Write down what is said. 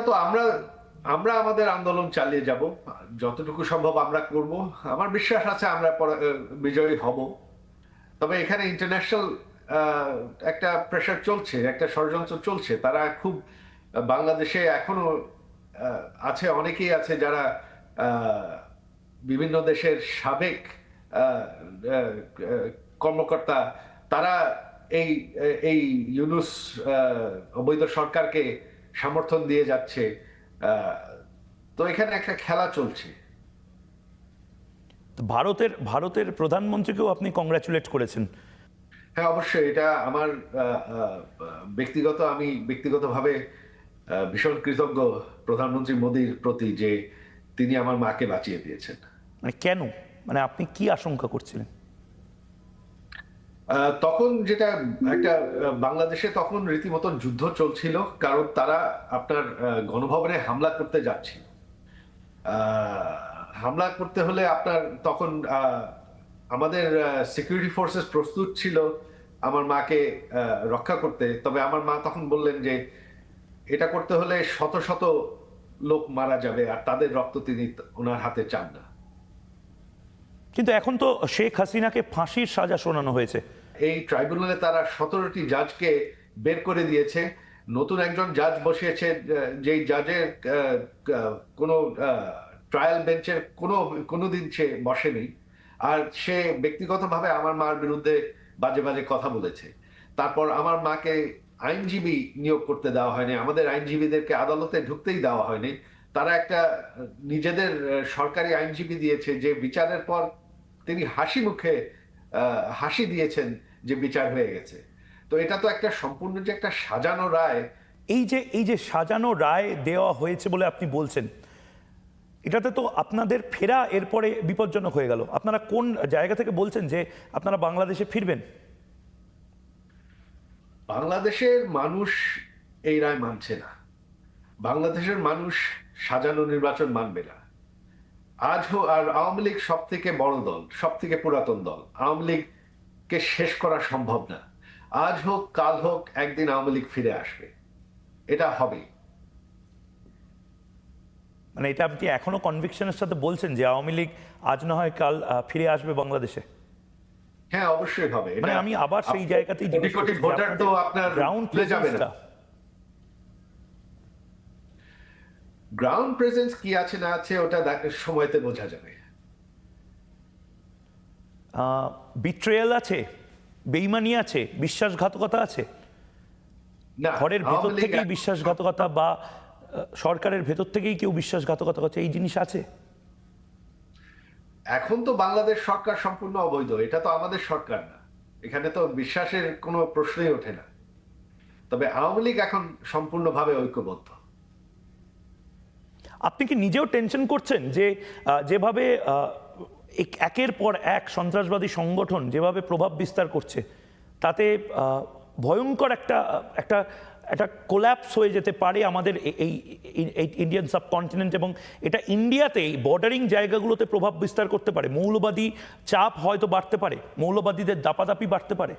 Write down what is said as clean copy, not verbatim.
তো আমরা আমরা আমাদের আন্দোলন চালিয়ে যাব, যতটুকু সম্ভব আমরা করব। আমার বিশ্বাস আছে আমরা বিজয়ী হব। তবে এখানে ইন্টারন্যাশনাল একটা প্রেশার চলছে, একটা ষড়যন্ত্র চলছে। তারা খুব বাংলাদেশে এখনো আছে, অনেকেই আছে যারা আহ, বিভিন্ন দেশের সাবেক আহ, আহ, কর্মকর্তা, তারা এই এই ইউনূস অবৈধ সরকারকে সমর্থন দিয়ে যাচ্ছে। আহ, তো এখানে একটা খেলা চলছে। তো ভারতের প্রধানমন্ত্রীকেও আপনি কংগ্রাচুলেট করেছেন। হ্যাঁ, অবশ্যই। এটা আমার আমি ব্যক্তিগতভাবে ভীষণ কৃতজ্ঞ প্রধানমন্ত্রী মোদীর প্রতি, যে তিনি আমার মাকে বাঁচিয়ে দিয়েছেন। মানে কেন, মানে আপনি কি আশঙ্কা করছিলেন? তখন যেটা একটা বাংলাদেশে তখন রীতিমতো যুদ্ধ চলছিল, কারণ তারা আপনার গণভবনে হামলা করতে যাচ্ছিল। হামলা করতে হলে আপনার তখন আমাদের সিকিউরিটি ফোর্সেস প্রস্তুত ছিল আমার মাকে রক্ষা করতে। তবে আমার মা তখন বললেন যে এটা করতে হলে শত শত লোক মারা যাবে, আর তাদের রক্ত তিনি ওনার হাতে চান না। কিন্তু এখন তো শেখ হাসিনাকে ফাঁসির সাজা শোনানো হয়েছে। এই ট্রাইব্যুনালে তারা 17টি জাজকে বের করে দিয়েছে। নতুন একজন জাজ বসিয়েছে, যেই জাজের কোনো ট্রায়াল বেঞ্চের কোনোদিন সে বসেনি। আর সে ব্যক্তিগতভাবে আমার মার বিরুদ্ধে বাজে বাজে কথা বলেছে। তারপর আমার মাকে আইনজীবী নিয়োগ করতে দেওয়া হয়নি, আমাদের আইনজীবীদেরকে আদালতে ঢুকতেই দেওয়া হয়নি। তারা একটা নিজেদের সরকারি আইনজীবী দিয়েছে, যে বিচারের পর তিনি হাসি মুখে হাসি দিয়েছেন যে বিচার হয়ে গেছে। তো এটা তো একটা সম্পূর্ণ যে একটা সাজানো রায়। এই যে সাজানো রায় দেওয়া হয়েছে বলে আপনি বলছেন, এটাতে তো আপনাদের ফেরা এরপরে বিপজ্জনক হয়ে গেল। আপনারা কোন জায়গা থেকে বলছেন যে আপনারা বাংলাদেশে ফিরবেন? বাংলাদেশের মানুষ এই রায় মানছে না। বাংলাদেশের মানুষ সাজানো নির্বাচন মানবে না। আর আওয়ামী লীগ সব থেকে বড় দল, সব থেকে পুরাতন দল। আওয়ামী লীগকে শেষ করা সম্ভব না। আজ হোক কাল হোক একদিন আওয়ামী লীগ ফিরে আসবে, এটা হবে। মানে এটা আপনি এখনো কনভিকশনের সাথে বলছেন যে আওয়ামী লীগ আজ না হয় কাল ফিরে আসবে বাংলাদেশে? হ্যাঁ, অবশ্যই হবে। মানে আমি আবার সেই জায়গাতেই কোটি কোটি ভোটার তো আপনার গ্রাউন্ড ভুলে যাবে না। গ্রাউন্ড প্রেজেন্স কি আছে না আছে ওটা সময়তে বোঝা যাবে। বিট্রেয়াল আছে, বেইমানি আছে, বিশ্বাসঘাতকতা আছে। না, ঘরের ভেতর আওয়ামী লীগ থেকেই বিশ্বাসঘাতকতা, বা সরকারের ভেতর থেকেই কেউ বিশ্বাসঘাতকতা করছে, এই জিনিস আছে? এখন তো বাংলাদেশ সরকার সম্পূর্ণ অবৈধ, এটা তো আমাদের সরকার না। এখানে তো বিশ্বাসের কোনো প্রশ্নই ওঠে না। তবে আওয়ামী লীগ এখন সম্পূর্ণভাবে ঐক্যবদ্ধ। আপনি কি নিজেও টেনশন করছেন যে যেভাবে একের পর এক সন্ত্রাসবাদী সংগঠন যেভাবে প্রভাব বিস্তার করছে, তাতে ভয়ঙ্কর একটা একটা একটা কোল্যাপস হয়ে যেতে পারে আমাদের এই ইন্ডিয়ান সাবকন্টিনেন্ট, এবং এটা ইন্ডিয়াতে এই বর্ডারিং জায়গাগুলোতে প্রভাব বিস্তার করতে পারে? মৌলবাদী চাপ হয়তো বাড়তে পারে, মৌলবাদীদের দাপাদাপি বাড়তে পারে।